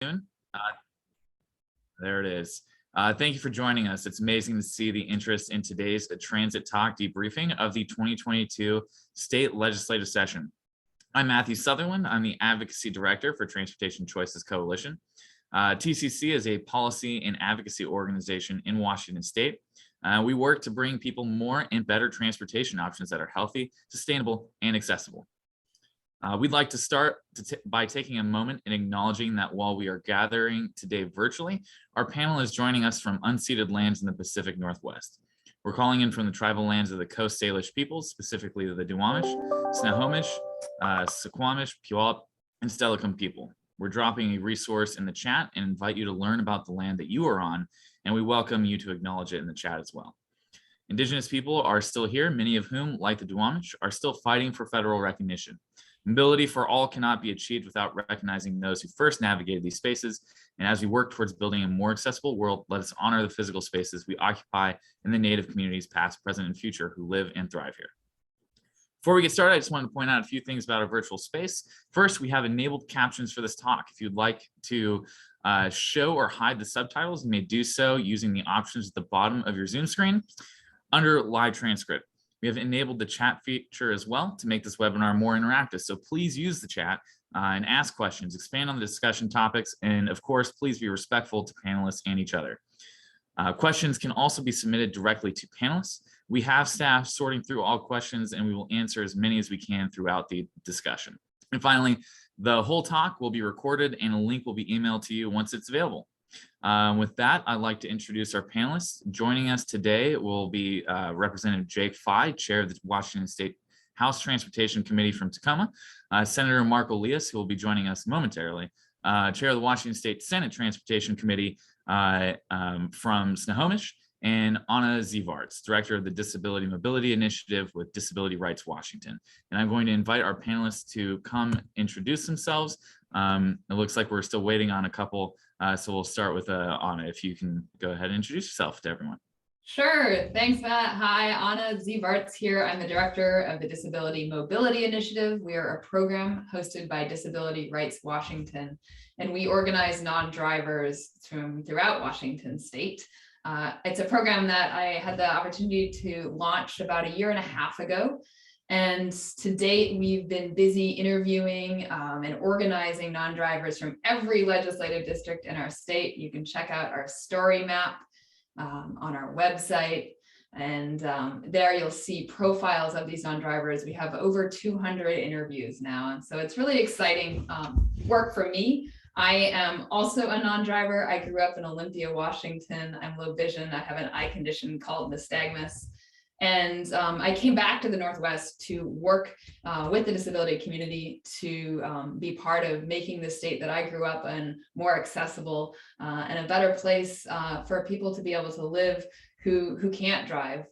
Uh, there it is. Thank you for joining us. It's amazing to see the interest in today's Transit Talk debriefing of the 2022 state legislative session. I'm Matthew Sutherland. I'm the Advocacy Director for Transportation Choices Coalition. TCC is a policy and advocacy organization in Washington State. We work to bring people more and better transportation options that are healthy, sustainable, and accessible. We'd like to start by taking a moment and acknowledging that while we are gathering today virtually, our panel is joining us from unceded lands in the Pacific Northwest. We're calling in from the tribal lands of the Coast Salish peoples, specifically the Duwamish, Snohomish, Suquamish, Puyallup, and Steilacoom people. We're dropping a resource in the chat and invite you to learn about the land that you are on, and we welcome you to acknowledge it in the chat as well. Indigenous people are still here, many of whom, like the Duwamish, are still fighting for federal recognition. Mobility for all cannot be achieved without recognizing those who first navigated these spaces. And as we work towards building a more accessible world, let us honor the physical spaces we occupy in the Native communities, past, present, and future, who live and thrive here. Before we get started, I just wanted to point out a few things about our virtual space. First, we have enabled captions for this talk. If you'd like to show or hide the subtitles, you may do so using the options at the bottom of your Zoom screen under live transcript. We have enabled the chat feature as well to make this webinar more interactive. So please use the chat and ask questions, expand on the discussion topics, and of course, please be respectful to panelists and each other. Questions can also be submitted directly to panelists. We have staff sorting through all questions, and we will answer as many as we can throughout the discussion. And finally, the whole talk will be recorded and a link will be emailed to you once it's available. With that, I'd like to introduce our panelists. Joining us today will be Representative Jake Fye, Chair of the Washington State House Transportation Committee from Tacoma, Senator Mark Elias, who will be joining us momentarily, Chair of the Washington State Senate Transportation Committee from Snohomish, and Anna Zievarts, Director of the Disability Mobility Initiative with Disability Rights Washington. And I'm going to invite our panelists to come introduce themselves. It looks like we're still waiting on a couple, so we'll start with Anna. If you can go ahead and introduce yourself to everyone. Sure. Thanks, Matt. Hi, Anna Zievarts here. I'm the Director of the Disability Mobility Initiative. We are a program hosted by Disability Rights Washington, and we organize non-drivers from throughout Washington State. It's a program that I had the opportunity to launch about 1.5 years ago. And to date, we've been busy interviewing and organizing non-drivers from every legislative district in our state. You can check out our story map on our website. And there you'll see profiles of these non-drivers. We have over 200 interviews now. And so it's really exciting work for me. I am also a non-driver. I grew up in Olympia, Washington. I'm low vision. I have an eye condition called nystagmus. And I came back to the Northwest to work with the disability community to be part of making the state that I grew up in more accessible and a better place for people to be able to live who can't drive,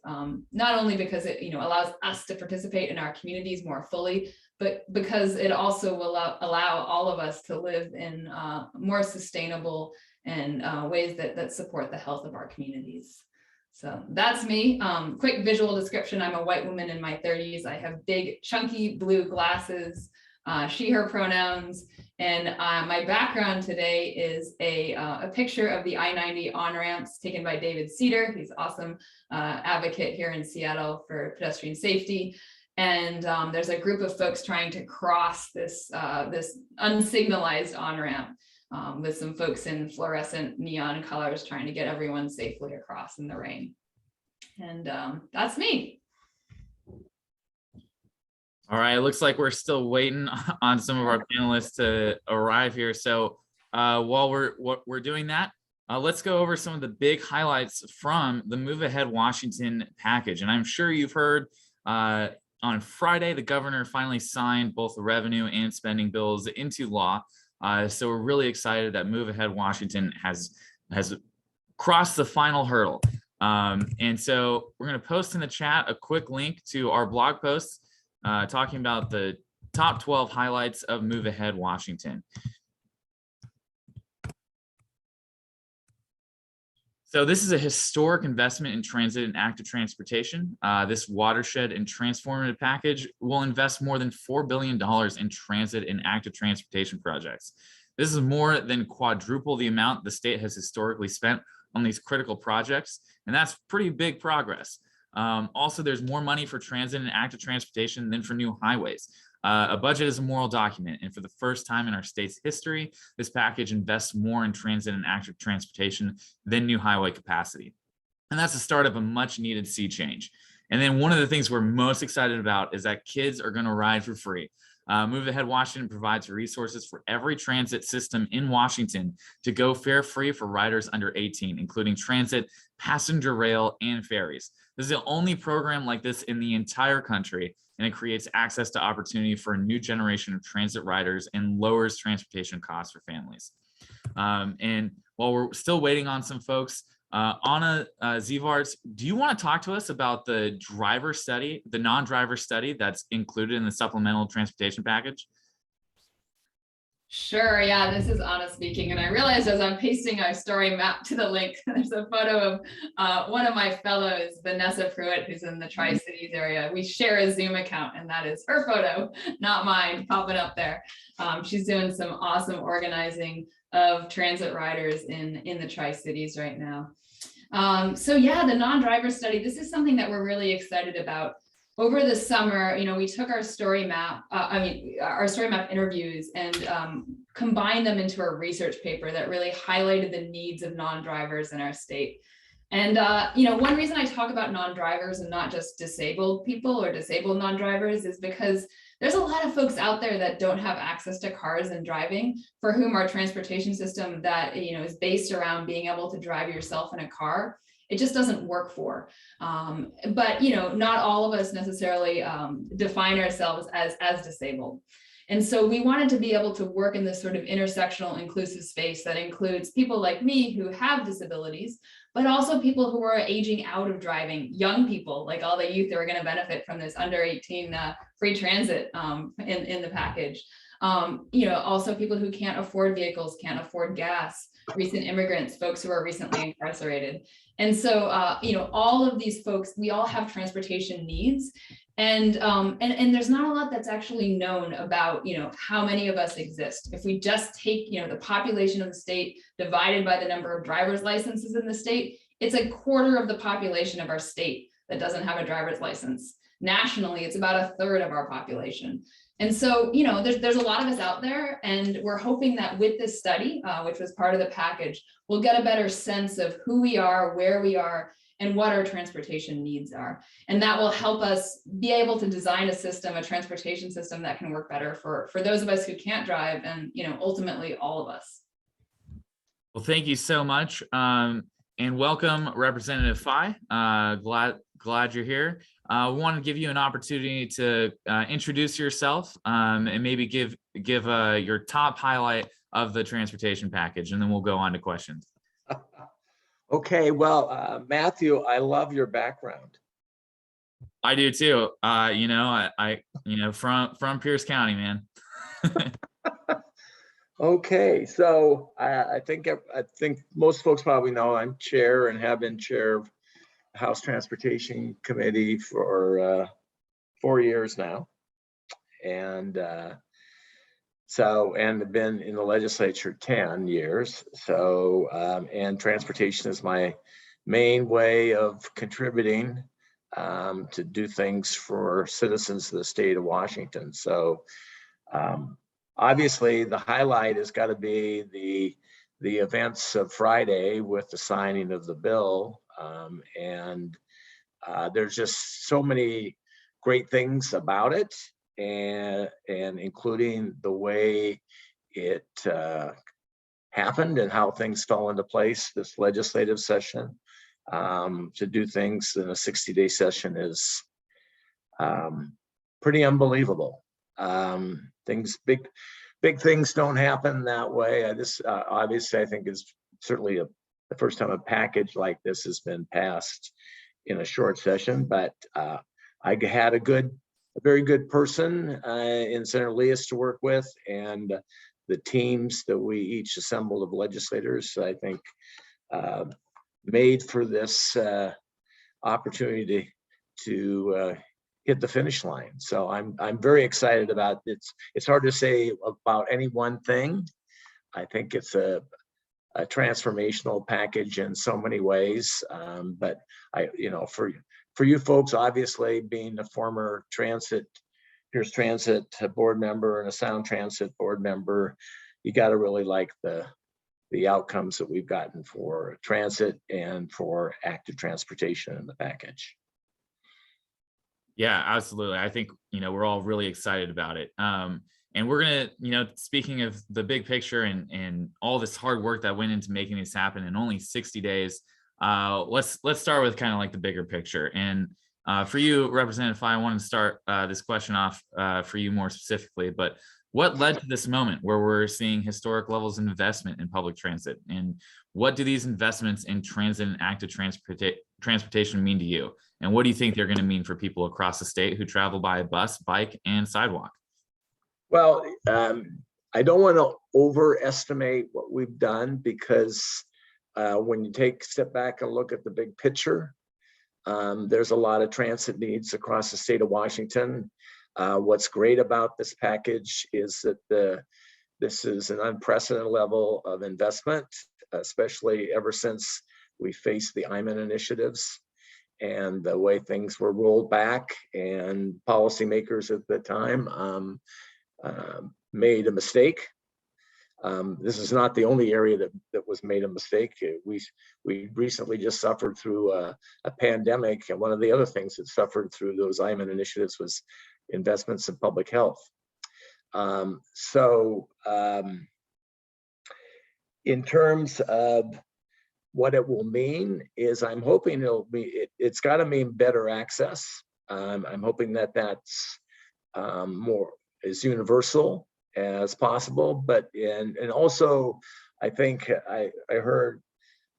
not only because it allows us to participate in our communities more fully, but because it also will allow all of us to live in more sustainable and ways that support the health of our communities. So that's me. Quick visual description. I'm a white woman in my 30s. I have big, chunky blue glasses, she, her pronouns. And my background today is a picture of the I-90 on-ramps taken by David Cedar. He's an awesome advocate here in Seattle for pedestrian safety. And there's a group of folks trying to cross this unsignalized on-ramp. With some folks in fluorescent neon colors trying to get everyone safely across in the rain. And that's me. All right, it looks like we're still waiting on some of our panelists to arrive here. So while we're doing that, let's go over some of the big highlights from the Move Ahead Washington package. And I'm sure you've heard on Friday, the governor finally signed both the revenue and spending bills into law. So we're really excited that Move Ahead Washington has crossed the final hurdle. And so we're going to post in the chat a quick link to our blog posts talking about the top 12 highlights of Move Ahead Washington. So this is a historic investment in transit and active transportation. This watershed and transformative package will invest more than $4 billion in transit and active transportation projects. This is more than quadruple the amount the state has historically spent on these critical projects, and that's pretty big progress. Also, there's more money for transit and active transportation than for new highways. A budget is a moral document, and for the first time in our state's history, this package invests more in transit and active transportation than new highway capacity. And that's the start of a much needed sea change. And then one of the things we're most excited about is that kids are going to ride for free. Move Ahead Washington provides resources for every transit system in Washington to go fare free for riders under 18, including transit, passenger rail, and ferries. This is the only program like this in the entire country, and it creates access to opportunity for a new generation of transit riders and lowers transportation costs for families. And while we're still waiting on some folks, Anna Zievarts, do you want to talk to us about the driver study, the non-driver study that's included in the supplemental transportation package? Sure. Yeah, this is Anna speaking. And I realized as I'm pasting our story map to the link, there's a photo of one of my fellows, Vanessa Pruitt, who's in the Tri-Cities area. We share a Zoom account, and that is her photo, not mine, popping up there. She's doing some awesome organizing of transit riders in the Tri-Cities right now. So yeah, the non-driver study, this is something that we're really excited about. Over the summer, we took our story map, our story map interviews and combined them into a research paper that really highlighted the needs of non-drivers in our state. And, one reason I talk about non-drivers and not just disabled people or disabled non-drivers is because there's a lot of folks out there that don't have access to cars and driving, for whom our transportation system that, is based around being able to drive yourself in a car, it just doesn't work for. But, not all of us necessarily define ourselves as disabled. And so we wanted to be able to work in this sort of intersectional inclusive space that includes people like me who have disabilities, but also people who are aging out of driving, young people, like all the youth that are going to benefit from this under 18 free transit in the package. Also people who can't afford vehicles, can't afford gas, recent immigrants, folks who are recently incarcerated. And so, all of these folks, we all have transportation needs. And there's not a lot that's actually known about, how many of us exist. If we just take, the population of the state divided by the number of driver's licenses in the state, it's a quarter of the population of our state that doesn't have a driver's license. Nationally, it's about a third of our population. And so, there's a lot of us out there, and we're hoping that with this study, which was part of the package, we'll get a better sense of who we are, where we are, and what our transportation needs are. And that will help us be able to design a transportation system that can work better for those of us who can't drive and, ultimately all of us. Well, thank you so much. And welcome, Representative Phi. Glad you're here. We want to give you an opportunity to introduce yourself and maybe give your top highlight of the transportation package, and then we'll go on to questions. Okay, well, Matthew, I love your background. I do too. I from Pierce County, man. Okay, so I think most folks probably know I'm chair and have been chair of the House Transportation Committee for 4 years now, and have been in the legislature 10 years. So, and transportation is my main way of contributing to do things for citizens of the state of Washington. So, obviously, the highlight has got to be the events of Friday with the signing of the bill, and there's just so many great things about it. And including the way it happened and how things fell into place this legislative session. To do things in a 60-day session is pretty unbelievable. Big things don't happen that way. Obviously, I think is certainly the first time a package like this has been passed in a short session, but I had a very good person in Senator Leas to work with, and the teams that we each assembled of legislators, I think, made for this opportunity to hit the finish line. So I'm very excited about it. It's hard to say about any one thing, I think it's a transformational package in so many ways. But for you folks, obviously being a former Pierce Transit board member and a Sound Transit board member, you got to really like the outcomes that we've gotten for transit and for active transportation in the package. Yeah, absolutely. I think, we're all really excited about it. And we're gonna, speaking of the big picture and all this hard work that went into making this happen in only 60 days, let's start with kind of like the bigger picture. And for you, Representative Fye, I want to start this question off for you more specifically, but what led to this moment where we're seeing historic levels of investment in public transit? And what do these investments in transit and active transportation mean to you? And what do you think they're going to mean for people across the state who travel by bus, bike, and sidewalk? Well, I don't want to overestimate what we've done, because when you take a step back and look at the big picture, there's a lot of transit needs across the state of Washington. What's great about this package is that this is an unprecedented level of investment, especially ever since we faced the IMAN initiatives and the way things were rolled back, and policymakers at the time made a mistake. This is not the only area that was made a mistake. We recently just suffered through a pandemic, and one of the other things that suffered through those IMAN initiatives was investments in public health. In terms of what it will mean, is I'm hoping it's got to mean better access. I'm hoping that's more as universal as possible, but and also I think I heard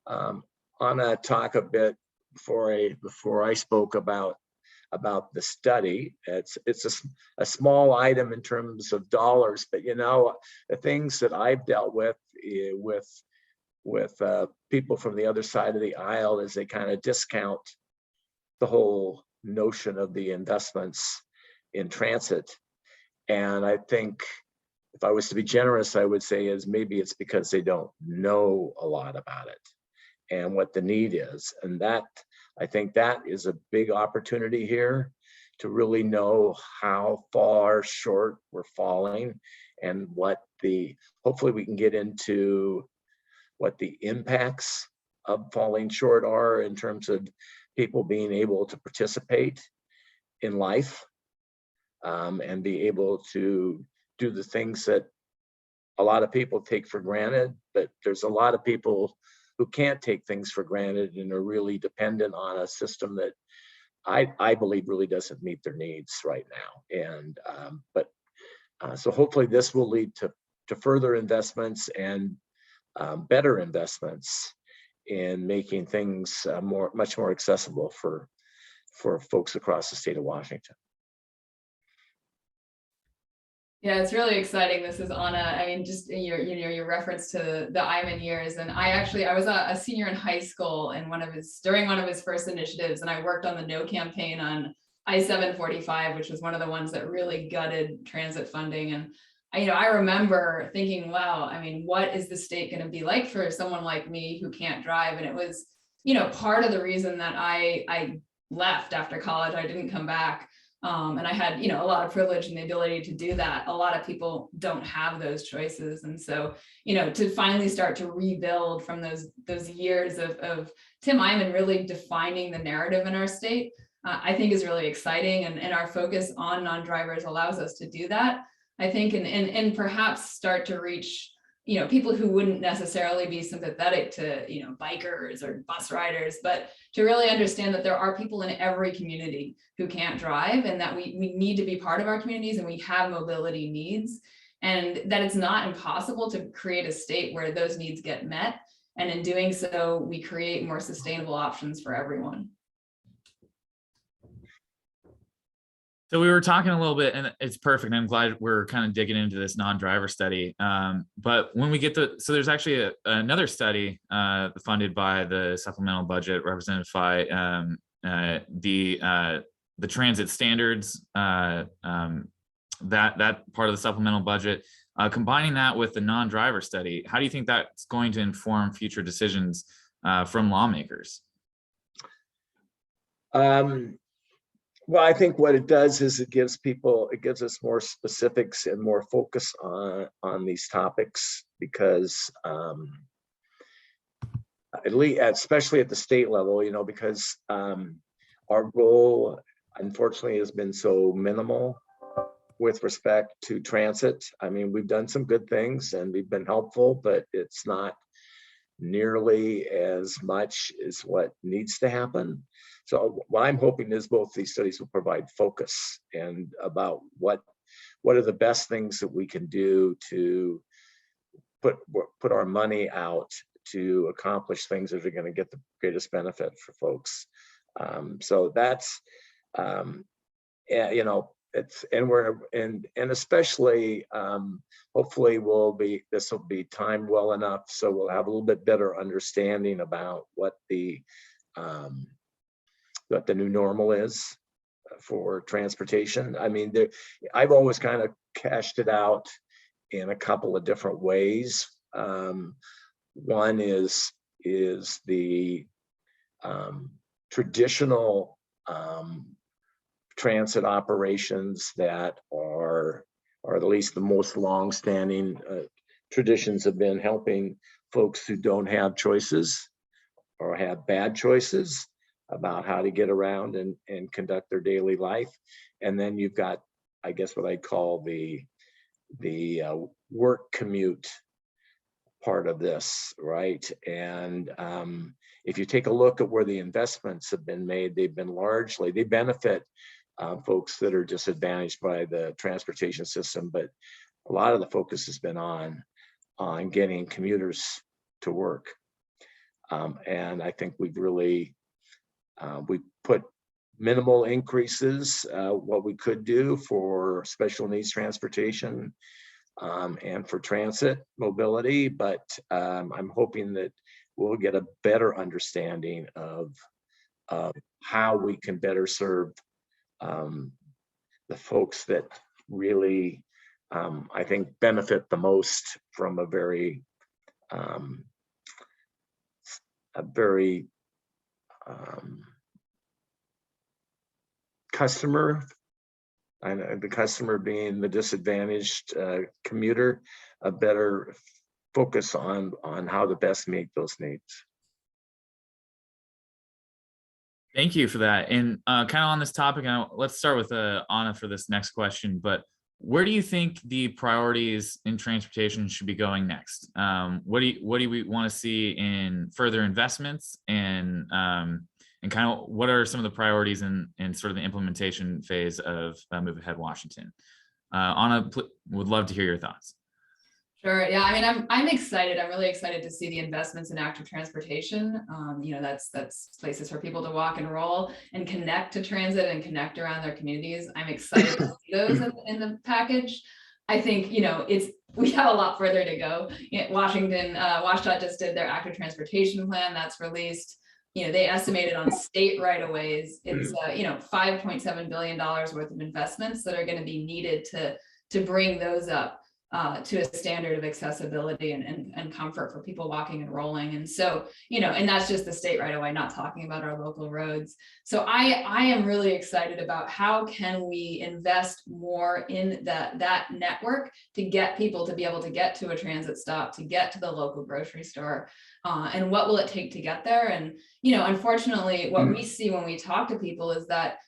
Anna talk a bit before I spoke about the study. It's a small item in terms of dollars, but the things that I've dealt with people from the other side of the aisle is they kind of discount the whole notion of the investments in transit. And I think if I was to be generous, I would say is maybe it's because they don't know a lot about it and what the need is. And I think that is a big opportunity here to really know how far short we're falling, and hopefully we can get into what the impacts of falling short are in terms of people being able to participate in life and be able to do the things that a lot of people take for granted. But there's a lot of people who can't take things for granted and are really dependent on a system that I believe really doesn't meet their needs right now. And so hopefully this will lead to further investments and better investments in making things much more accessible for folks across the state of Washington. Yeah, it's really exciting. This is Anna. I mean, just your reference to the IMAN years, and I was a senior in high school and during one of his first initiatives, and I worked on the No campaign on I-745, which was one of the ones that really gutted transit funding. And I remember thinking, wow, I mean, what is the state going to be like for someone like me who can't drive? And it was, part of the reason that I left after college. I didn't come back. And I had, a lot of privilege and the ability to do that. A lot of people don't have those choices. And so, to finally start to rebuild from those years of Tim Eyman really defining the narrative in our state, I think is really exciting. And our focus on non-drivers allows us to do that, I think, and perhaps start to reach, people who wouldn't necessarily be sympathetic to, bikers or bus riders, but to really understand that there are people in every community who can't drive, and that we need to be part of our communities, and we have mobility needs, and that it's not impossible to create a state where those needs get met. And in doing so, we create more sustainable options for everyone. So we were talking a little bit, and it's perfect. I'm glad we're kind of digging into this non-driver study. But when we get so there's actually another study funded by the supplemental budget, Representative Fye, the transit standards, that part of the supplemental budget. Combining that with the non-driver study, how do you think that's going to inform future decisions from lawmakers? Well, I think what it does is it gives us more specifics and more focus on these topics, because at least, especially at the state level, because our goal, unfortunately, has been so minimal with respect to transit. I mean, we've done some good things and we've been helpful, but it's not nearly as much as what needs to happen. So what I'm hoping is both these studies will provide focus and about what are the best things that we can do to put our money out to accomplish things that are going to get the greatest benefit for folks. So that's, and especially hopefully this will be timed well enough so we'll have a little bit better understanding about what the new normal is for transportation. I mean, I've always kind of cashed it out in a couple of different ways. One is the traditional transit operations that are at least the most long-standing traditions have been helping folks who don't have choices or have bad choices about how to get around and conduct their daily life. And then you've got, I guess, what I call the work commute part of this, right? And if you take a look at where the investments have been made, they benefit folks that are disadvantaged by the transportation system, but a lot of the focus has been on getting commuters to work. And I think we've really, we put minimal increases, what we could do for special needs transportation and for transit mobility, but I'm hoping that we'll get a better understanding of how we can better serve the folks that really, I think, benefit the most from a very customer, and the customer being the disadvantaged commuter, a better focus on how to best meet those needs. Thank you for that. And kind of on this topic, let's start with Anna for this next question, but where do you think the priorities in transportation should be going next? What do we want to see in further investments, and kind of what are some of the priorities in sort of the implementation phase of Move Ahead Washington? Anna, would love to hear your thoughts. Sure. Yeah. I mean, I'm excited. I'm really excited to see the investments in active transportation. That's places for people to walk and roll and connect to transit and connect around their communities. I'm excited to see those in the package. I think, we have a lot further to go. Washington, WashDOT just did their active transportation plan that's released. They estimated on state right-of-ways, it's $5.7 billion worth of investments that are going to be needed to bring those up to a standard of accessibility and comfort for people walking and rolling. And so, and that's just the state right away, not talking about our local roads. So I am really excited about how can we invest more in that network to get people to be able to get to a transit stop, to get to the local grocery store, and what will it take to get there? And, unfortunately, what we see when we talk to people is that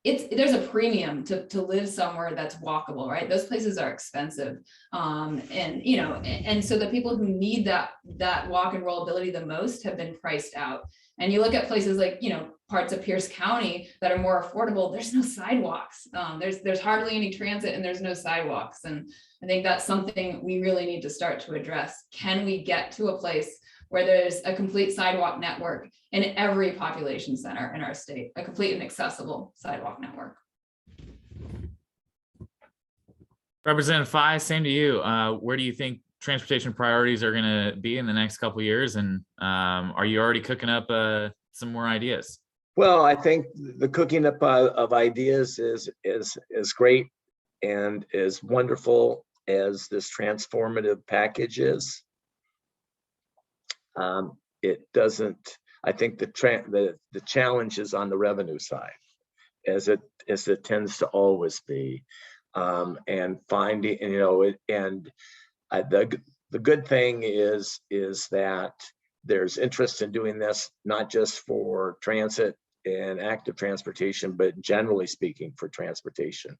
there's a premium to live somewhere that's walkable, right? Those places are expensive. And so the people who need that walk and roll ability the most have been priced out. And you look at places like, parts of Pierce County that are more affordable, there's no sidewalks. There's hardly any transit and there's no sidewalks. And I think that's something we really need to start to address. Can we get to a place where there's a complete sidewalk network in every population center in our state, a complete and accessible sidewalk network? Representative Fye, same to you. Where do you think transportation priorities are going to be in the next couple of years? And are you already cooking up some more ideas? Well, I think the cooking up of ideas is great and is wonderful. as this transformative package is, it doesn't, I think the challenge is on the revenue side, as it tends to always be. And finding, the good thing is that there's interest in doing this, not just for transit and active transportation, but generally speaking for transportation.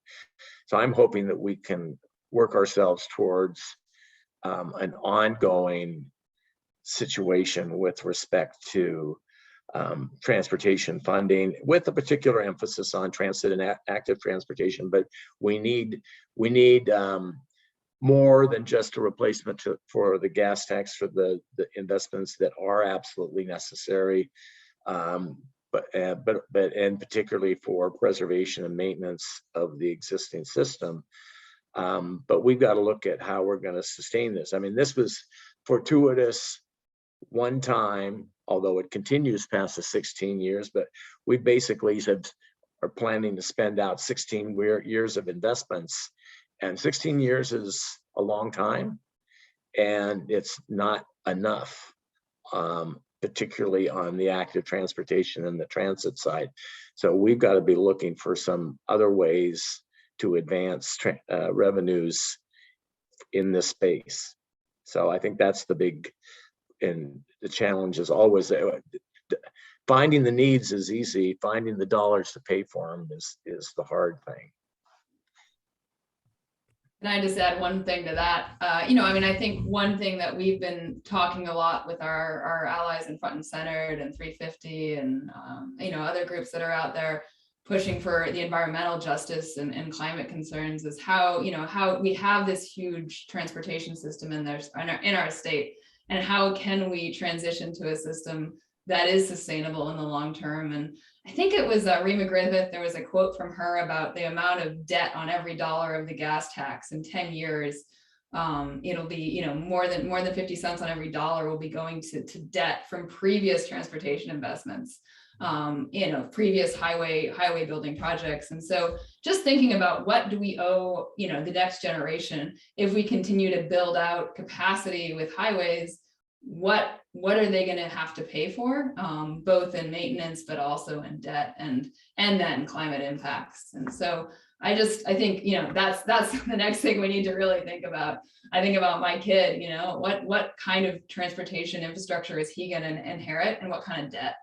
So I'm hoping that we can work ourselves towards an ongoing situation with respect to transportation funding, with a particular emphasis on transit and active transportation. But we need more than just a replacement for the gas tax, for the investments that are absolutely necessary, but particularly for preservation and maintenance of the existing system. But we've got to look at how we're going to sustain this. I mean, this was fortuitous one time, although it continues past the 16 years, but we basically are planning to spend out 16 years of investments, and 16 years is a long time, and it's not enough, particularly on the active transportation and the transit side. So we've got to be looking for some other ways to advance revenues in this space. So I think that's the big, and the challenge is always finding the needs is easy. Finding the dollars to pay for them is the hard thing. And I just add one thing to that. I think one thing that we've been talking a lot with our allies in Front and Centered and 350 and other groups that are out there pushing for the environmental justice and climate concerns is how we have this huge transportation system in our state, and how can we transition to a system that is sustainable in the long term. And I think it was Rima Griffith, there was a quote from her about the amount of debt on every dollar of the gas tax in 10 years. It'll be, more than 50 cents on every dollar will be going to debt from previous transportation investments, previous highway building projects. And so just thinking about what do we owe, the next generation, if we continue to build out capacity with highways, what are they going to have to pay for, both in maintenance, but also in debt and then climate impacts. And so I think, that's the next thing we need to really think about. I think about my kid, what kind of transportation infrastructure is he going to inherit, and what kind of debt?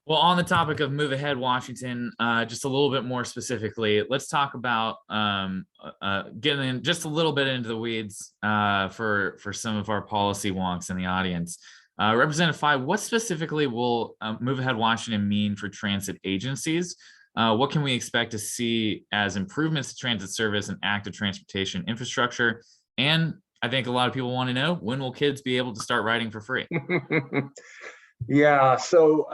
Well, on the topic of Move Ahead Washington, just a little bit more specifically, let's talk about getting in just a little bit into the weeds for some of our policy wonks in the audience. Representative Fye, what specifically will Move Ahead Washington mean for transit agencies? What can we expect to see as improvements to transit service and active transportation infrastructure? And I think a lot of people want to know, when will kids be able to start riding for free? Yeah, so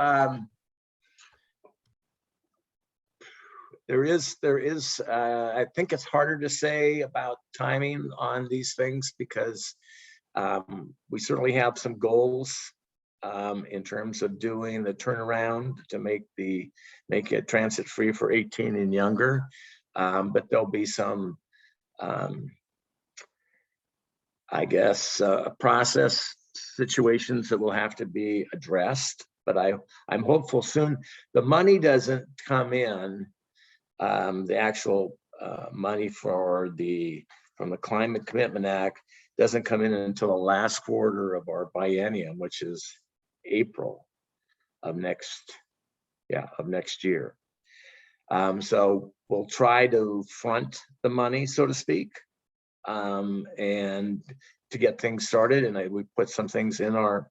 there is, I think it's harder to say about timing on these things, because we certainly have some goals in terms of doing the turnaround to make it transit free for 18 and younger. But there'll be some, process situations that will have to be addressed. But I'm hopeful soon. The money doesn't come in. The actual money from the Climate Commitment Act doesn't come in until the last quarter of our biennium, which is April of next year. So we'll try to front the money, so to speak, and to get things started. And we put some things in our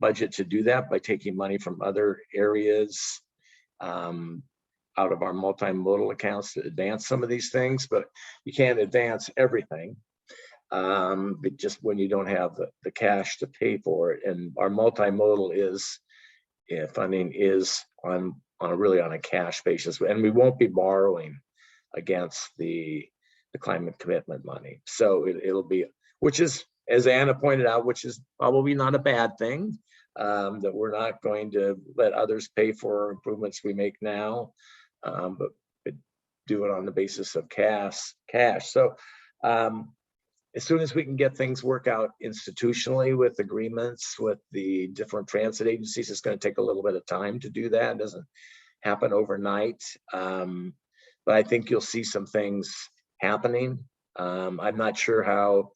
budget to do that by taking money from other areas out of our multimodal accounts to advance some of these things. But you can't advance everything, but just when you don't have the cash to pay for it. And our multimodal funding is on a cash basis, and we won't be borrowing against the climate commitment money. So it'll be, which is, as Anna pointed out, which is probably not a bad thing, that we're not going to let others pay for improvements we make now. But do it on the basis of cash. So as soon as we can get things worked out institutionally with agreements with the different transit agencies, it's going to take a little bit of time to do that. It doesn't happen overnight. But I think you'll see some things happening. I'm not sure how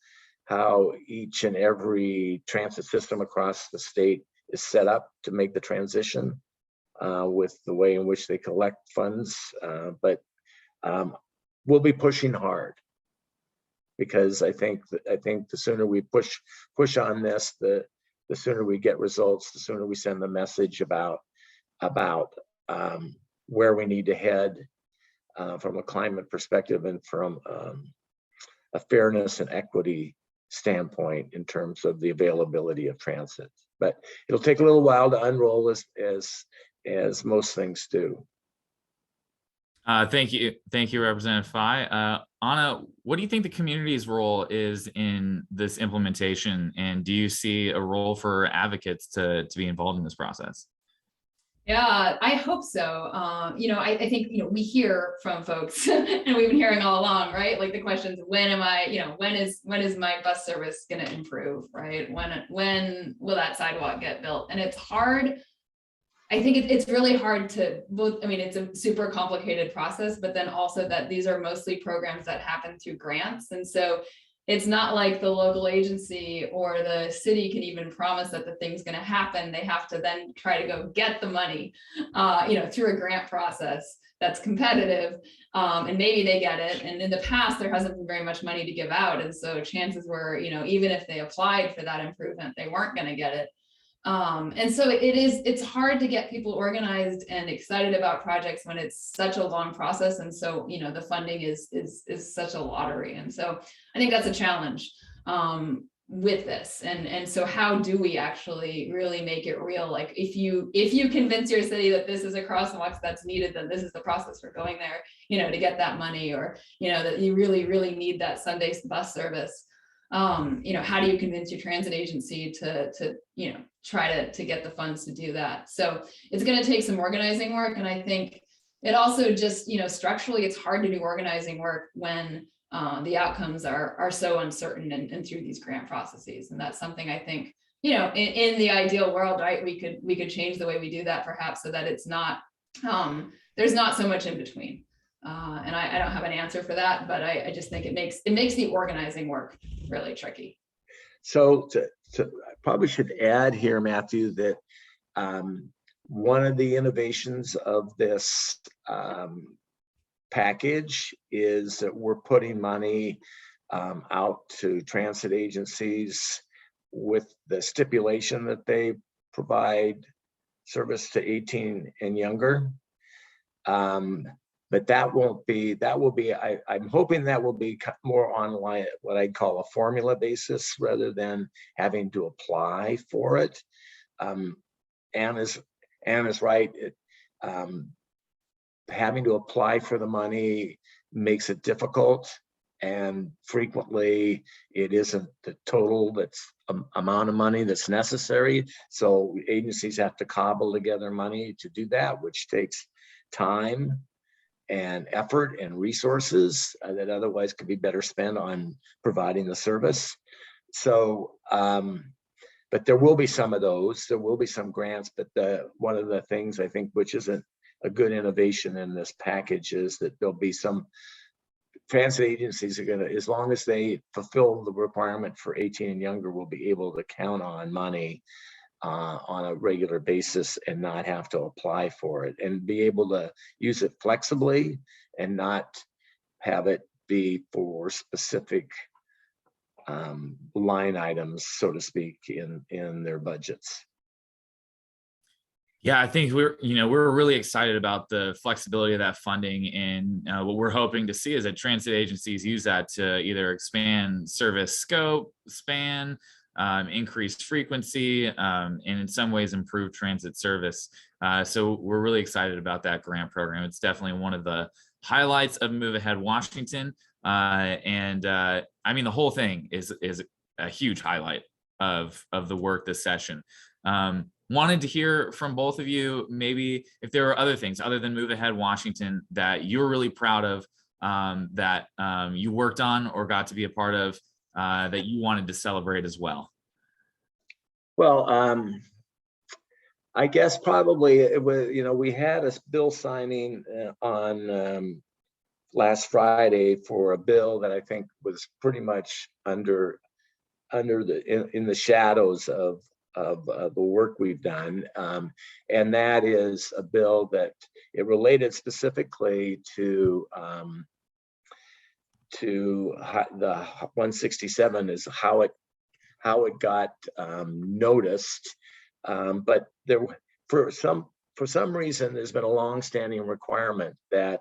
each and every transit system across the state is set up to make the transition with the way in which they collect funds. But we'll be pushing hard, because I think the sooner we push on this, the sooner we get results, the sooner we send the message about where we need to head from a climate perspective and from a fairness and equity standpoint in terms of the availability of transit. But it'll take a little while to unroll, as most things do. Thank you, Representative Fye. Anna, what do you think the community's role is in this implementation, and do you see a role for advocates to be involved in this process? Yeah, I hope so. I think, we hear from folks and we've been hearing all along, right? Like the questions, when is my bus service going to improve, right? When will that sidewalk get built? And it's hard. I think it's really hard to both. I mean, it's a super complicated process, but then also that these are mostly programs that happen through grants. And so it's not like the local agency or the city can even promise that the thing's going to happen. They have to then try to go get the money, through a grant process that's competitive. And maybe they get it. And in the past, there hasn't been very much money to give out. And so chances were, even if they applied for that improvement, they weren't going to get it. And so it's hard to get people organized and excited about projects when it's such a long process. And so, the funding is such a lottery. And so I think that's a challenge with this. And so how do we actually really make it real? Like if you convince your city that this is a crosswalk that's needed, then this is the process for going there, to get that money, or, that you really, really need that Sunday bus service. How do you convince your transit agency to try to get the funds to do that? So it's going to take some organizing work. And I think it also just, structurally, it's hard to do organizing work when the outcomes are so uncertain and through these grant processes. And that's something I think, in the ideal world, right, we could change the way we do that perhaps, so that it's not, there's not so much in between. And I don't have an answer for that, but I just think it makes the organizing work really tricky. So I probably should add here, Matthew, that one of the innovations of this package is that we're putting money out to transit agencies with the stipulation that they provide service to 18 and younger. But that will be, I'm hoping that will be more on what I'd call a formula basis rather than having to apply for it. Anne is right. Having to apply for the money makes it difficult, and frequently it isn't the total amount of money that's necessary. So agencies have to cobble together money to do that, which takes time and effort and resources that otherwise could be better spent on providing the service. So, but there will be some of those, there will be some grants, but one of the things I think, which isn't a good innovation in this package, is that there'll be some transit agencies are going to, as long as they fulfill the requirement for 18 and younger, will be able to count on money on a regular basis and not have to apply for it, and be able to use it flexibly and not have it be for specific line items, so to speak, in their budgets. Yeah, I think we're really excited about the flexibility of that funding, and what we're hoping to see is that transit agencies use that to either expand service scope, span, increased frequency, and in some ways improve transit service. So we're really excited about that grant program. It's definitely one of the highlights of Move Ahead Washington. And I mean, the whole thing is a huge highlight of the work this session. wanted to hear from both of you, maybe if there are other things other than Move Ahead Washington that you're really proud of, that you worked on or got to be a part of, that you wanted to celebrate as well. Well, I guess probably it was, we had a bill signing on last Friday for a bill that I think was pretty much in the shadows of the work we've done, and that is a bill that it related specifically to the 167 is how it got noticed, but for some reason there's been a long-standing requirement that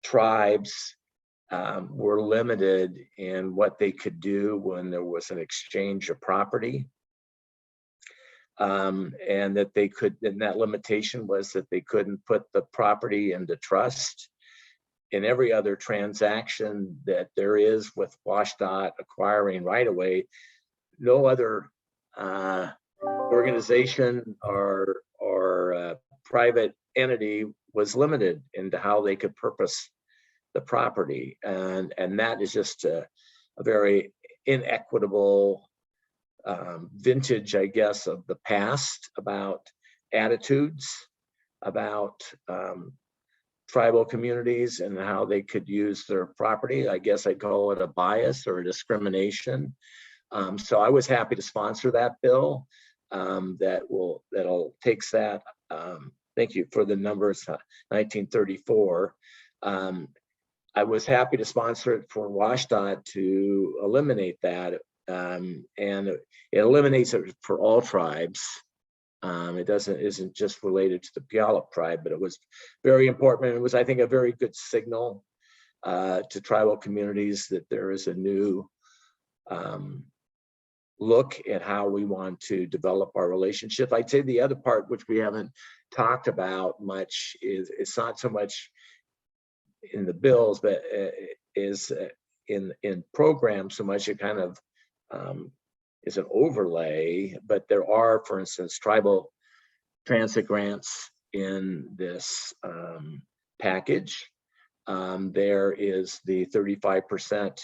tribes were limited in what they could do when there was an exchange of property, and that limitation was that they couldn't put the property into trust. In every other transaction that there is with WashDOT acquiring right away, no other organization or private entity was limited into how they could purpose the property, and that is just a very inequitable vintage, I guess, of the past about attitudes about tribal communities and how they could use their property. I guess I'd call it a bias or a discrimination. So I was happy to sponsor that bill that'll takes that. Thank you for the numbers, 1934. I was happy to sponsor it for WashDOT to eliminate that, and it eliminates it for all tribes. It isn't just related to the Puyallup tribe, but it was very important. It was, I think, a very good signal to tribal communities that there is a new look at how we want to develop our relationship. I'd say the other part, which we haven't talked about much, is it's not so much in the bills, but is in programs so much. It kind of is an overlay, but there are, for instance, tribal transit grants in this package. There is the 35%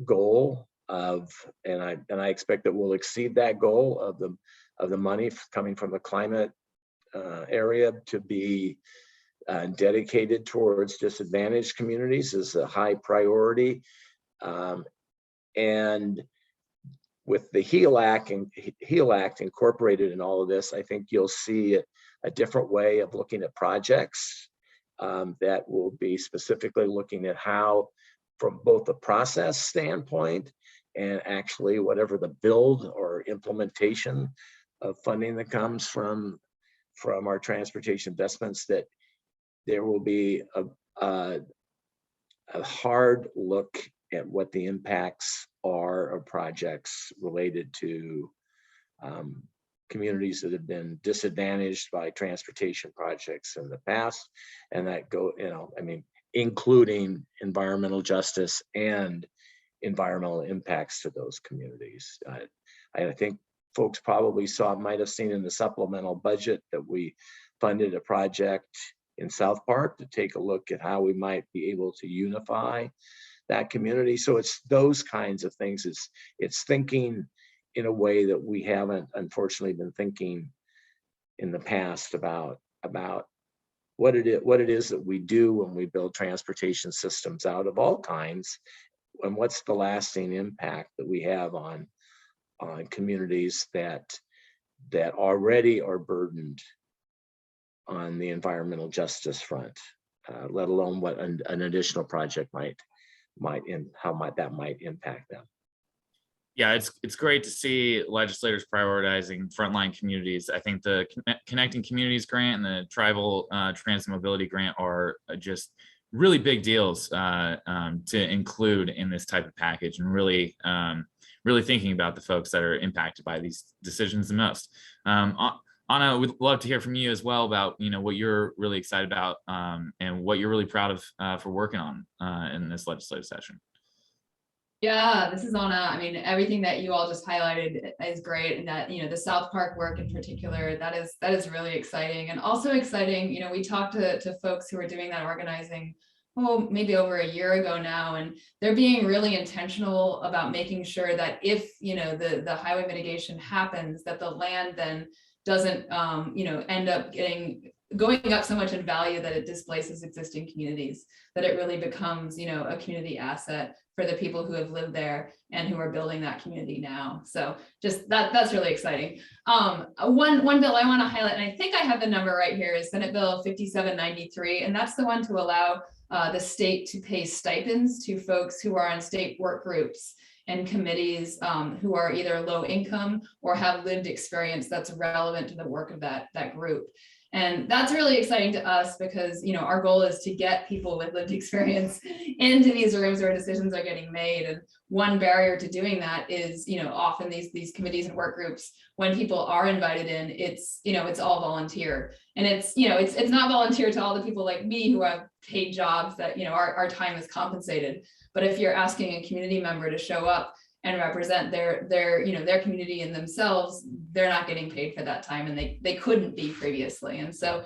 goal of, and I expect that we'll exceed that goal of the money coming from the climate area to be dedicated towards disadvantaged communities is a high priority. And with the HEAL Act incorporated in all of this, I think you'll see a different way of looking at projects that will be specifically looking at how, from both the process standpoint and actually whatever the build or implementation of funding that comes from our transportation investments, that there will be a hard look at what the impacts are of projects related to communities that have been disadvantaged by transportation projects in the past, and that including environmental justice and environmental impacts to those communities. I think folks probably might have seen in the supplemental budget that we funded a project in South Park to take a look at how we might be able to unify that community. So it's those kinds of things. It's thinking in a way that we haven't, unfortunately, been thinking in the past about what it is that we do when we build transportation systems out of all kinds, and what's the lasting impact that we have on communities that already are burdened on the environmental justice front, let alone what an additional project how that might impact them. Yeah, it's great to see legislators prioritizing frontline communities. I think the Connecting Communities grant and the Tribal Transit Mobility grant are just really big deals to include in this type of package, and really thinking about the folks that are impacted by these decisions the most. Anna, we'd love to hear from you as well about what you're really excited about and what you're really proud of for working on in this legislative session. Yeah, this is I mean, everything that you all just highlighted is great. And that, the South Park work in particular, that is really exciting. And also exciting, we talked to folks who are doing that organizing, oh, maybe over a year ago now, and they're being really intentional about making sure that if, the highway mitigation happens, that the land then doesn't, end up going up so much in value that it displaces existing communities, that it really becomes, a community asset for the people who have lived there and who are building that community now. So just that's really exciting. One bill I want to highlight, and I think I have the number right here, is Senate Bill 5793, and that's the one to allow the state to pay stipends to folks who are on state work groups and committees who are either low income or have lived experience that's relevant to the work of that group. And that's really exciting to us because, our goal is to get people with lived experience into these rooms where decisions are getting made. And one barrier to doing that is, often these committees and work groups, when people are invited in, it's all volunteer. And it's not volunteer to all the people like me who have paid jobs that, our time is compensated. But if you're asking a community member to show up and represent their community and themselves, they're not getting paid for that time, and they couldn't be previously. And so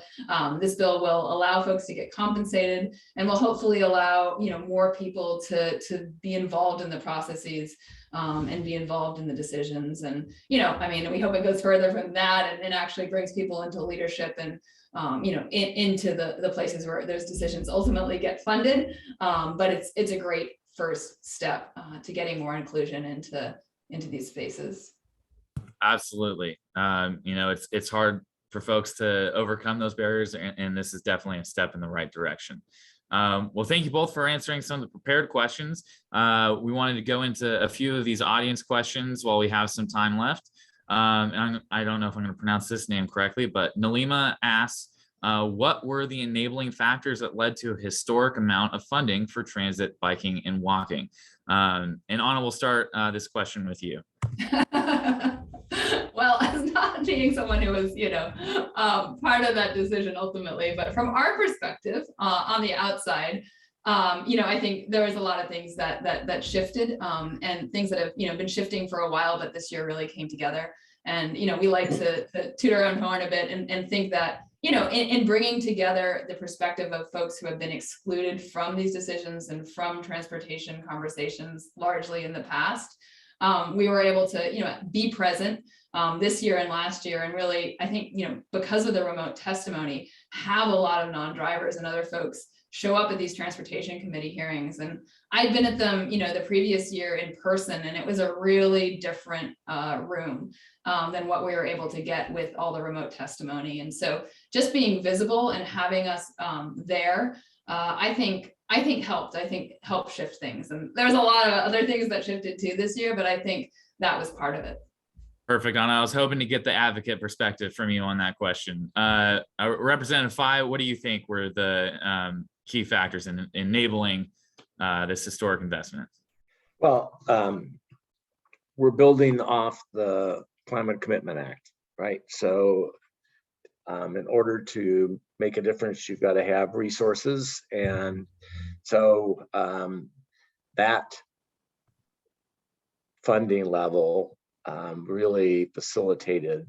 this bill will allow folks to get compensated, and will hopefully allow more people to be involved in the processes and be involved in the decisions. And I mean, we hope it goes further from that and actually brings people into leadership and into the places where those decisions ultimately get funded. But it's a great first step to getting more inclusion into these spaces. Absolutely. It's hard for folks to overcome those barriers, and this is definitely a step in the right direction. Well, thank you both for answering some of the prepared questions. We wanted to go into a few of these audience questions while we have some time left. And I don't know if I'm going to pronounce this name correctly, but Nalima asks, what were the enabling factors that led to a historic amount of funding for transit, biking, and walking? And Anna, we'll start this question with you. Well, as not being someone who was, part of that decision ultimately, but from our perspective on the outside, I think there was a lot of things that shifted and things that have, been shifting for a while, but this year really came together. And, we like to toot our own horn a bit and think that, in bringing together the perspective of folks who have been excluded from these decisions and from transportation conversations largely in the past, we were able to, be present this year and last year. And really, I think, because of the remote testimony, have a lot of non-drivers and other folks show up at these transportation committee hearings. And I'd been at them, the previous year in person, and it was a really different room than what we were able to get with all the remote testimony. And so just being visible and having us there, I think helped shift things. And there's a lot of other things that shifted too this year, but I think that was part of it. Perfect, Anna. I was hoping to get the advocate perspective from you on that question. Representative Phi, what do you think were the key factors in enabling this historic investment? Well, we're building off the Climate Commitment Act, right? So in order to make a difference, you've got to have resources. And so that funding level really facilitated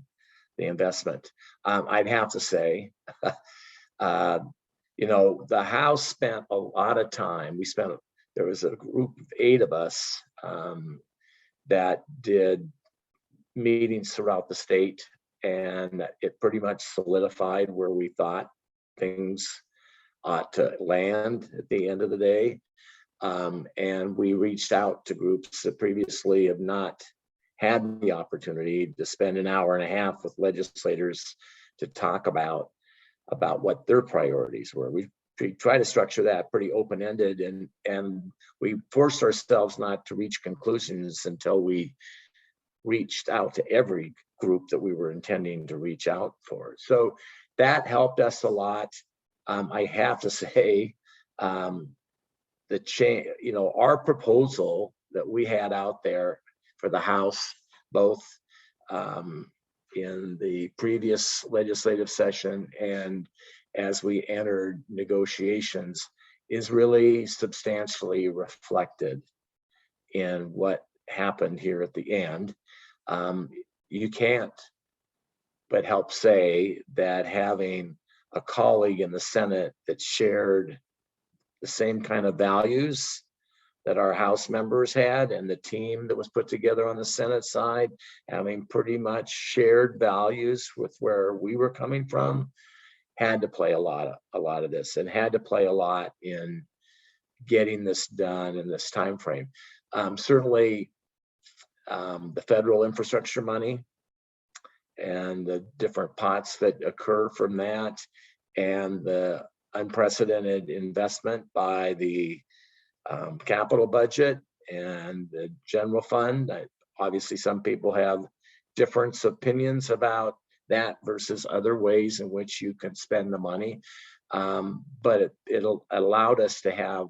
the investment. I'd have to say, the House spent a lot of time. There was a group of 8 of us that did meetings throughout the state, and it pretty much solidified where we thought things ought to land at the end of the day. And we reached out to groups that previously have not had the opportunity to spend an hour and a half with legislators to talk about what their priorities were. We try to structure that pretty open-ended, and we forced ourselves not to reach conclusions until we reached out to every group that we were intending to reach out for. So that helped us a lot. I have to say, the change, our proposal that we had out there for the House, both in the previous legislative session and as we entered negotiations, is really substantially reflected in what happened here at the end, you can't but help say that having a colleague in the Senate that shared the same kind of values that our House members had, and the team that was put together on the Senate side, having pretty much shared values with where we were coming from, had to play a lot of this, and had to play a lot in getting this done in this time frame. Certainly, the federal infrastructure money and the different pots that occur from that, and the unprecedented investment by the capital budget and the general fund. Obviously, some people have different opinions about that versus other ways in which you can spend the money. But it allowed us to have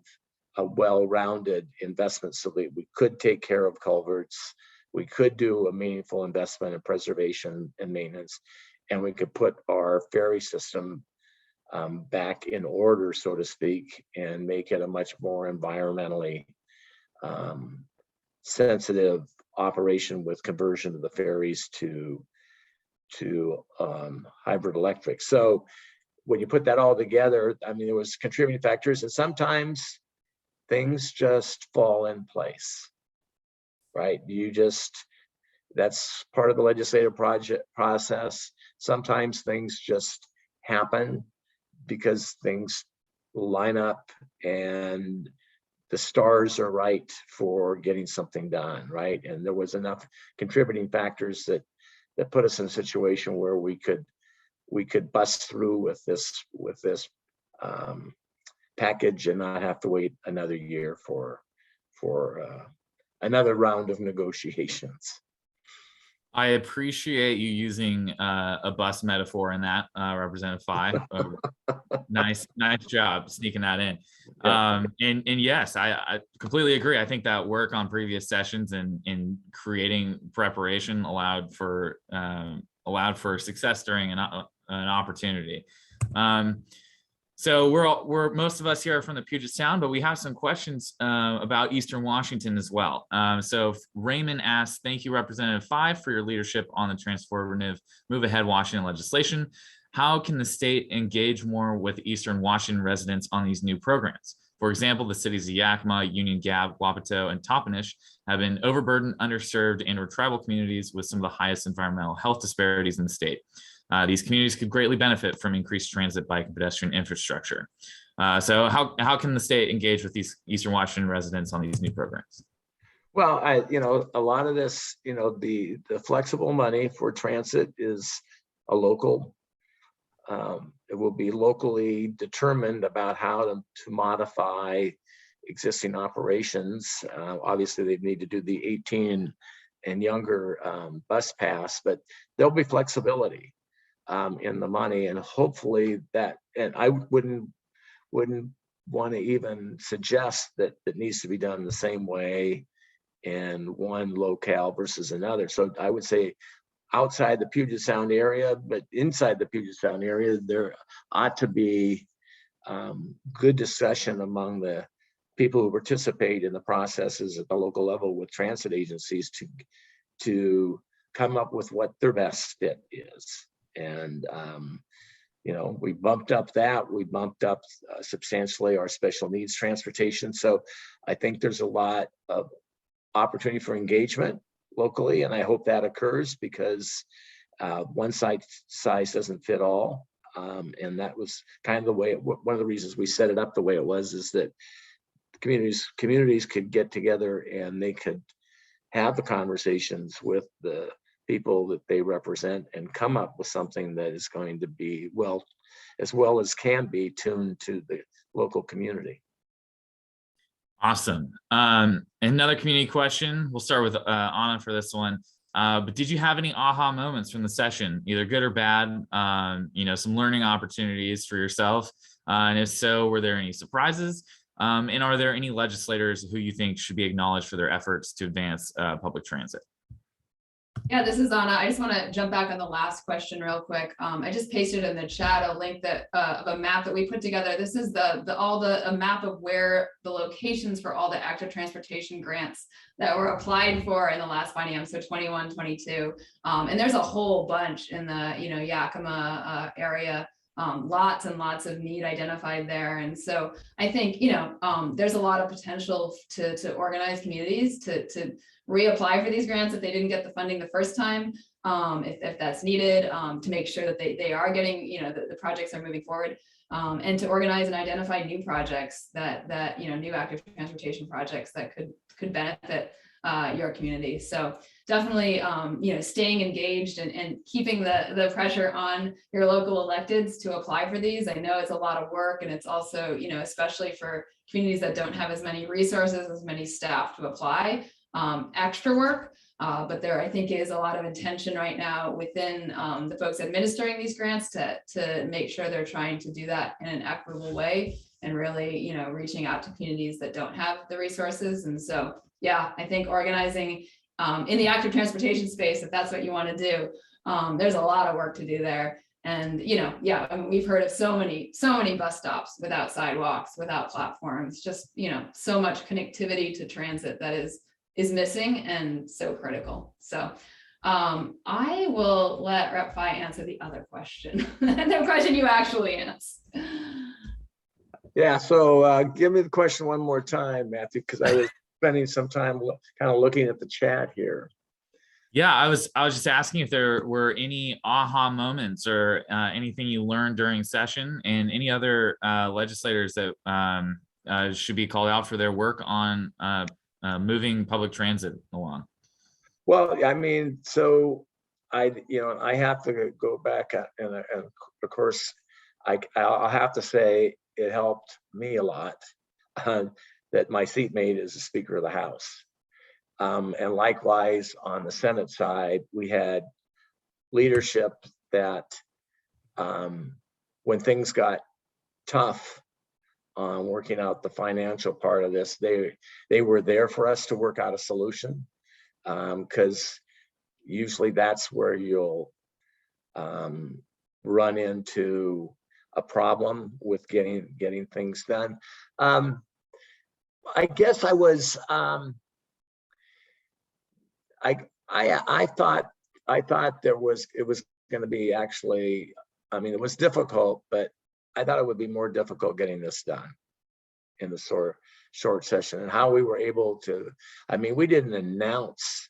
a well-rounded investment so that we could take care of culverts, we could do a meaningful investment in preservation and maintenance, and we could put our ferry system back in order, so to speak, and make it a much more environmentally sensitive operation with conversion of the ferries to hybrid electric. So when you put that all together, I mean, there was contributing factors, and sometimes things just fall in place, right? That's part of the legislative process. Sometimes things just happen because things line up and the stars are right for getting something done, right? And there was enough contributing factors that put us in a situation where we could bust through with this package and not have to wait another year for another round of negotiations. I appreciate you using a bus metaphor in that, Representative Phi. Nice job sneaking that in. Yeah. And yes, I completely agree. I think that work on previous sessions and in creating preparation allowed for success during an opportunity. So we're most of us here are from the Puget Sound, but we have some questions about Eastern Washington as well. So Raymond asks, thank you, Representative Phi, for your leadership on the transformative Move Ahead Washington legislation. How can the state engage more with Eastern Washington residents on these new programs? For example, the cities of Yakima, Union Gap, Wapato, and Toppenish have been overburdened, underserved, and/or tribal communities with some of the highest environmental health disparities in the state. These communities could greatly benefit from increased transit, bike, and pedestrian infrastructure. So how can the state engage with these Eastern Washington residents on these new programs? Well, a lot of this, the flexible money for transit is a local, it will be locally determined about how to modify existing operations. Obviously, they need to do the 18 and younger bus pass, but there'll be flexibility in the money, and hopefully that, and I wouldn't want to even suggest that it needs to be done the same way in one locale versus another. So I would say outside the Puget Sound area, but inside the Puget Sound area, there ought to be good discussion among the people who participate in the processes at the local level with transit agencies to come up with what their best fit is. And we bumped up substantially our special needs transportation. So I think there's a lot of opportunity for engagement locally, and I hope that occurs, because one size doesn't fit all. And that was kind of the way, one of the reasons we set it up the way it was, is that communities could get together and they could have the conversations with the people that they represent and come up with something that is going to be as well as can be tuned to the local community. Awesome. Another community question. We'll start with Anna for this one. But did you have any aha moments from the session, either good or bad? Some learning opportunities for yourself, and if so, were there any surprises? And are there any legislators who you think should be acknowledged for their efforts to advance public transit? Yeah, this is Anna. I just want to jump back on the last question real quick. I just pasted in the chat a link that of a map that we put together. This is a map of where the locations for all the active transportation grants that were applied for in the last biennium, so 21, 22. And there's a whole bunch in the Yakima area. Lots and lots of need identified there. And so I think, there's a lot of potential to organize communities to reapply for these grants if they didn't get the funding the first time, if that's needed, to make sure that they are getting, the projects are moving forward, and to organize and identify new projects that new active transportation projects that could benefit your community. So definitely, staying engaged and keeping the pressure on your local electeds to apply for these. I know it's a lot of work, and it's also, especially for communities that don't have as many resources, as many staff to apply, extra work. But there, I think, is a lot of intention right now within the folks administering these grants to make sure they're trying to do that in an equitable way, and really, reaching out to communities that don't have the resources. And so, yeah, I think organizing in the active transportation space, if that's what you want to do, there's a lot of work to do there. And, I mean, we've heard of so many bus stops without sidewalks, without platforms, just, so much connectivity to transit that is missing and so critical. So I will let Rep. Phi answer the other question, the question you actually asked. Yeah, so give me the question one more time, Matthew, because I was spending some time kind of looking at the chat here. Yeah, I was just asking if there were any aha moments or anything you learned during session, and any other legislators that should be called out for their work on moving public transit along. Well, I mean, so I have to go back, and of course, I'll have to say it helped me a lot that my seatmate is the Speaker of the House. And likewise, on the Senate side, we had leadership that when things got tough on working out the financial part of this, they were there for us to work out a solution, because usually that's where you'll run into a problem with getting things done. I guess I was I thought it was going to be, actually, I mean, it was difficult, but I thought it would be more difficult getting this done in the short session, and how we were able to, I mean, we didn't announce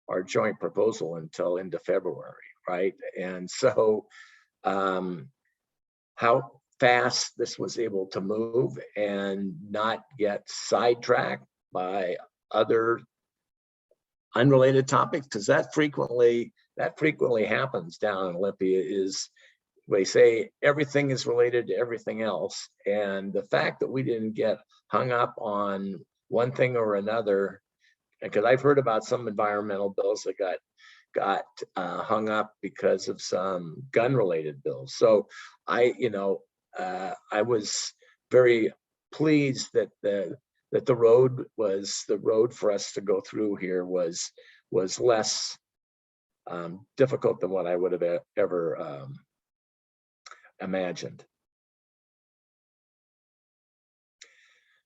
our joint proposal until into February, right? And so how fast this was able to move and not get sidetracked by other unrelated topics, because that frequently happens down in Olympia. Is they say everything is related to everything else, and the fact that we didn't get hung up on one thing or another, because I've heard about some environmental bills that got hung up because of some gun-related bills. So I was very pleased that the road for us to go through here was less difficult than what I would have ever imagined.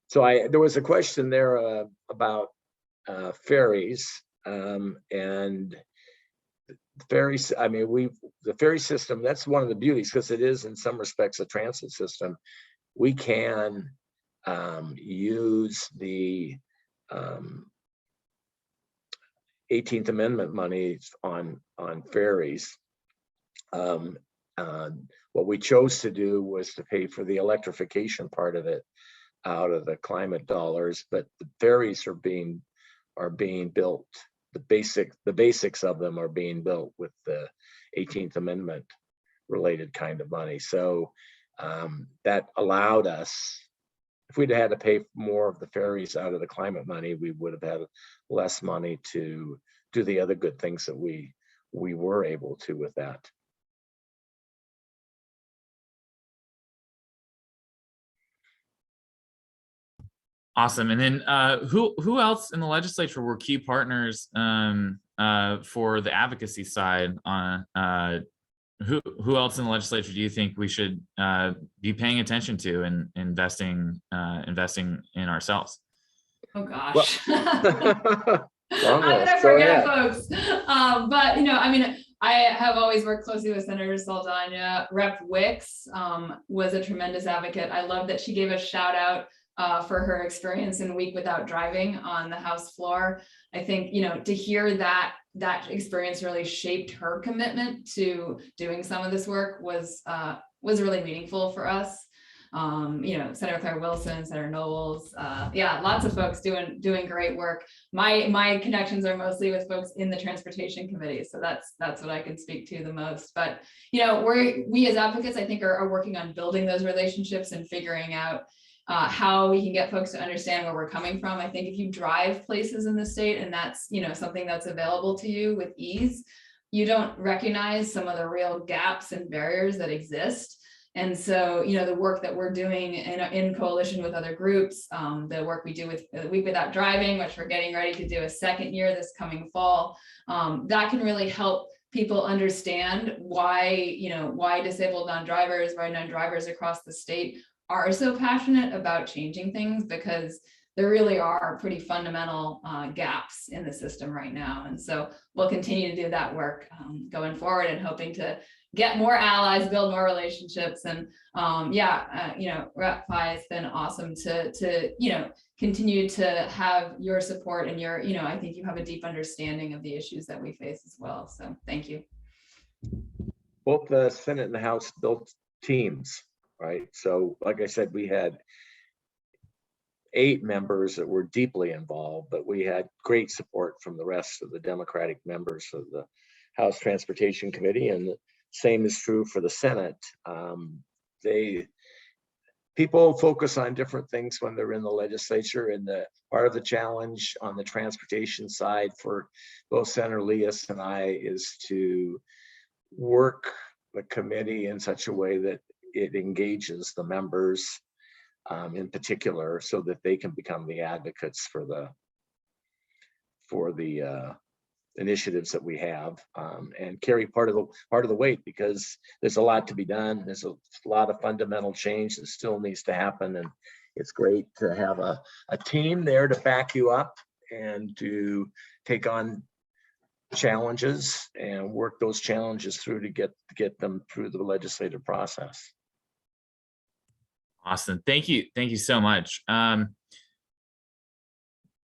So there was a question there about ferries, and ferries. I mean, the ferry system, that's one of the beauties, because it is in some respects a transit system. We can use the 18th Amendment money on ferries. What we chose to do was to pay for the electrification part of it out of the climate dollars, but the ferries are being built. The basics of them are being built with the 18th Amendment related kind of money. So that allowed us, if we'd had to pay more of the ferries out of the climate money, we would have had less money to do the other good things that we were able to with that. Awesome. And then who else in the legislature were key partners for the advocacy side on who else in the legislature do you think we should be paying attention to and investing in ourselves? Oh gosh. Long I'm list. gonna Go forget ahead. folks. But I mean, I have always worked closely with Senator Saldana. Rep. Wicks was a tremendous advocate. I love that she gave a shout out for her experience in Week Without Driving on the House floor. I think, to hear that experience really shaped her commitment to doing some of this work was really meaningful for us. Senator Claire Wilson, Senator Knowles, lots of folks doing great work. My connections are mostly with folks in the transportation committee, so that's what I can speak to the most. But we as advocates, I think, are working on building those relationships and figuring out how we can get folks to understand where we're coming from. I think if you drive places in the state and that's something that's available to you with ease, you don't recognize some of the real gaps and barriers that exist. And so, the work that we're doing in coalition with other groups, the work we do with Week Without Driving, which we're getting ready to do a second year this coming fall, that can really help people understand why disabled non-drivers, why non-drivers across the state are so passionate about changing things, because there really are pretty fundamental gaps in the system right now. And so we'll continue to do that work going forward, and hoping to get more allies, build more relationships. And Rep. Pye, it's been awesome to continue to have your support and your, I think you have a deep understanding of the issues that we face as well. So thank you. Both the Senate and the House built teams, right? So like I said, we had 8 members that were deeply involved, but we had great support from the rest of the Democratic members of the House Transportation Committee, and the same is true for the Senate. People focus on different things when they're in the legislature, and the part of the challenge on the transportation side for both Senator Leas and I is to work the committee in such a way that it engages the members in particular, so that they can become the advocates for the initiatives that we have, and carry part of the weight, because there's a lot to be done. There's a lot of fundamental change that still needs to happen, and it's great to have a team there to back you up and to take on challenges and work those challenges through to get them through the legislative process. Awesome. Thank you so much.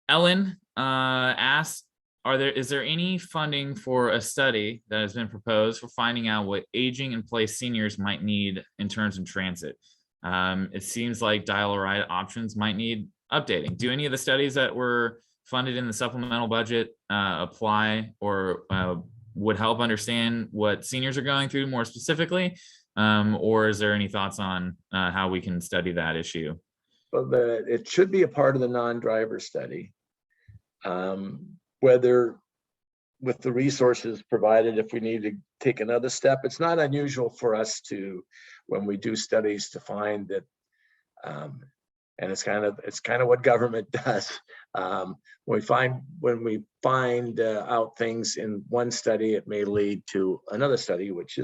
Ellen asked, is there any funding for a study that has been proposed for finding out what aging in place seniors might need in terms of transit? It seems like dial-a-ride options might need updating. Do any of the studies that were funded in the supplemental budget apply or would help understand what seniors are going through more specifically? Or is there any thoughts on how we can study that issue? Well, it should be a part of the non-driver study. Whether with the resources provided, if we need to take another step, it's not unusual for us to, when we do studies, to find that, and it's kind of what government does. When we find out things in one study, it may lead to another study, which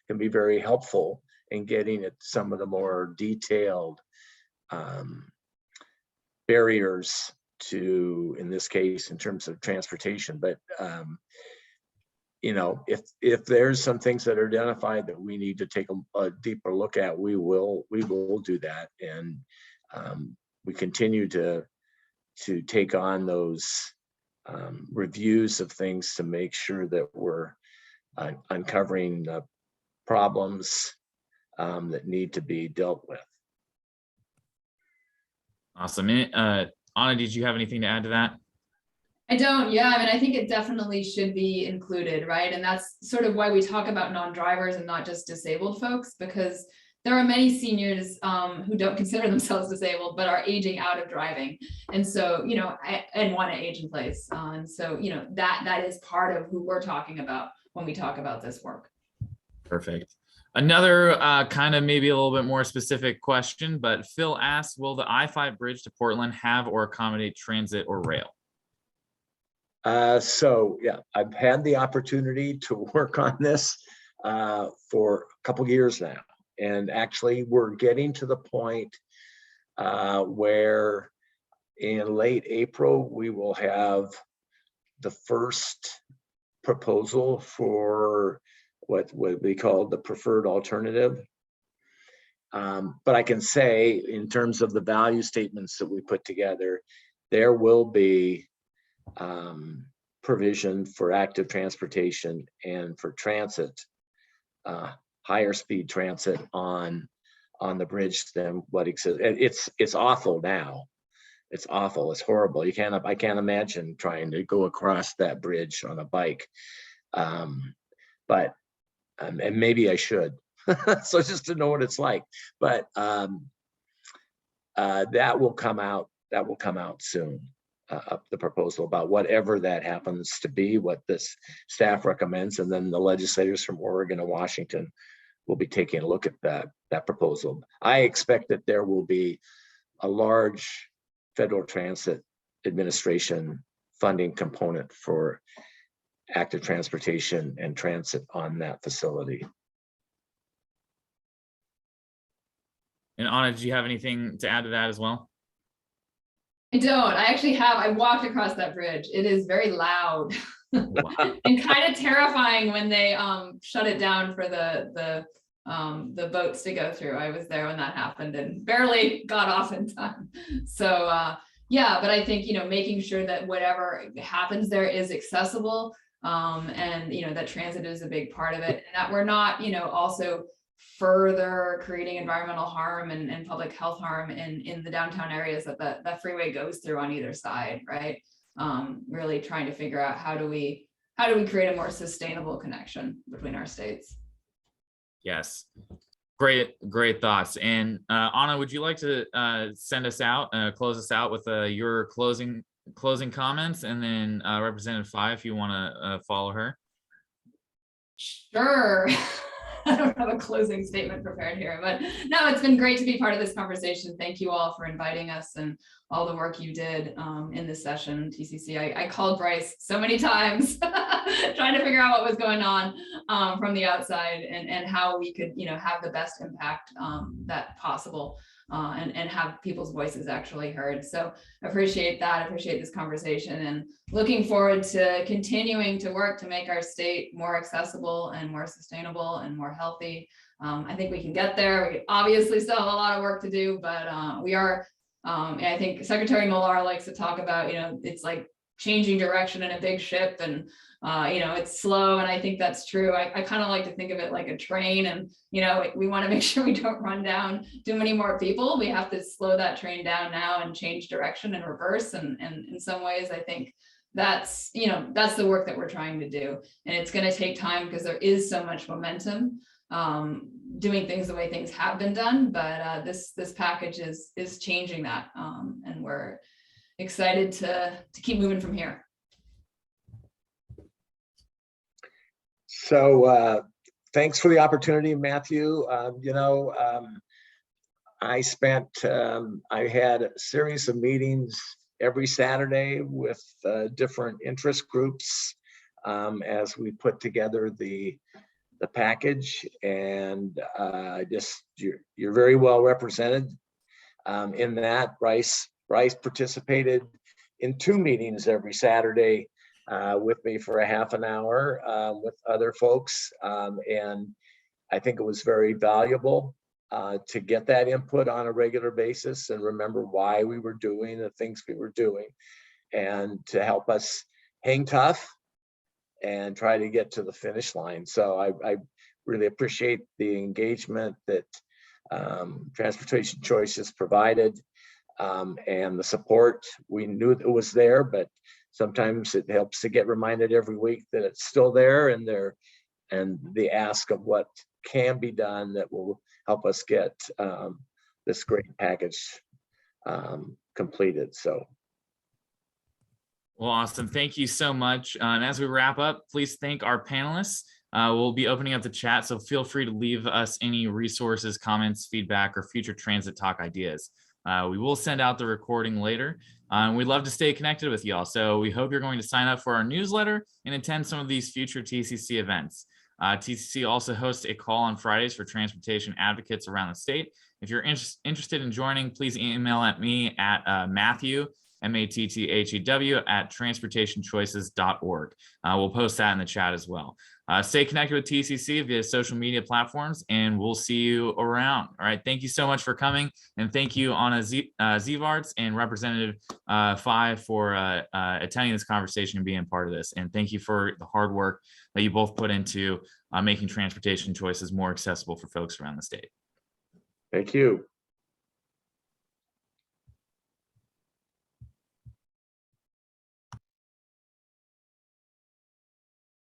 can be very helpful in getting at some of the more detailed barriers to, in this case, in terms of transportation. But if there's some things that are identified that we need to take a deeper look at, we will do that. And we continue to take on those reviews of things to make sure that we're uncovering the problems that need to be dealt with. Awesome. Anna, did you have anything to add to that? I don't. Yeah, I mean, I think it definitely should be included, right? And that's sort of why we talk about non-drivers and not just disabled folks, because there are many seniors who don't consider themselves disabled, but are aging out of driving. And so, and want to age in place. And so, that is part of who we're talking about when we talk about this work. Perfect. Another kind of maybe a little bit more specific question, but Phil asks, will the I-5 bridge to Portland have or accommodate transit or rail? So yeah, I've had the opportunity to work on this for a couple of years now. And actually we're getting to the point where in late April, we will have the first proposal for what we call the preferred alternative. But I can say in terms of the value statements that we put together, there will be provision for active transportation and for transit, higher speed transit on the bridge than what exists. It's awful now. It's awful. It's horrible. I can't imagine trying to go across that bridge on a bike. But and maybe I should. So just to know what it's like. But that will come out. That will come out soon. The proposal about whatever that happens to be, what this staff recommends, and then the legislators from Oregon and Washington will be taking a look at that proposal. I expect that there will be a large Federal Transit Administration funding component for active transportation and transit on that facility. And Anna, do you have anything to add to that as well? I don't. I actually have. I walked across that bridge. It is very loud and kind of terrifying when they shut it down for the boats to go through. I was there when that happened and barely got off in time. So yeah, but I think, you know, making sure that whatever happens there is accessible, and, you know, that transit is a big part of it, and that we're not, you know, also further creating environmental harm and public health harm in the downtown areas that freeway goes through on either side, right? Really trying to figure out how do we create a more sustainable connection between our states. Yes, great thoughts. And Anna, would you like to send us out, close us out with your closing comments, and then Representative Fye, if you want to follow her. Sure. I don't have a closing statement prepared here, but no, it's been great to be part of this conversation. Thank you all for inviting us and all the work you did in this session, TCC. I called Bryce so many times trying to figure out what was going on from the outside and how we could, you know, have the best impact that possible and have people's voices actually heard. So I appreciate that. I appreciate this conversation and looking forward to continuing to work to make our state more accessible and more sustainable and more healthy. I think we can get there. We obviously still have a lot of work to do, but we are. And I think Secretary Millar likes to talk about, you know, it's like changing direction in a big ship, and you know, it's slow, and I think that's true. I kind of like to think of it like a train, and you know, we want to make sure we don't run down too many more people. We have to slow that train down now and change direction and reverse, and in some ways I think that's, you know, that's the work that we're trying to do, and it's going to take time because there is so much momentum doing things the way things have been done, but this package is changing that, and we're excited to keep moving from here. So thanks for the opportunity, Matthew. You know, I had a series of meetings every Saturday with different interest groups as we put together the package, and you're very well represented in that. Bryce participated in 2 meetings every Saturday with me for a half an hour with other folks, and I think it was very valuable to get that input on a regular basis and remember why we were doing the things we were doing, and to help us hang tough and try to get to the finish line. So I really appreciate the engagement that Transportation Choices provided, and the support. We knew it was there, but sometimes it helps to get reminded every week that it's still there, and the ask of what can be done that will help us get this great package completed. So. Well, awesome. Thank you so much. And as we wrap up, please thank our panelists. We'll be opening up the chat, so feel free to leave us any resources, comments, feedback, or future Transit Talk ideas. We will send out the recording later. We'd love to stay connected with y'all. So we hope you're going to sign up for our newsletter and attend some of these future TCC events. TCC also hosts a call on Fridays for transportation advocates around the state. If you're interested in joining, please email at me at Matthew, MATTHEW at transportationchoices.org. We'll post that in the chat as well. Stay connected with TCC via social media platforms, and we'll see you around. All right. Thank you so much for coming. And thank you, Anna Zvarts and Representative Phi for attending this conversation and being part of this. And thank you for the hard work that you both put into making transportation choices more accessible for folks around the state. Thank you.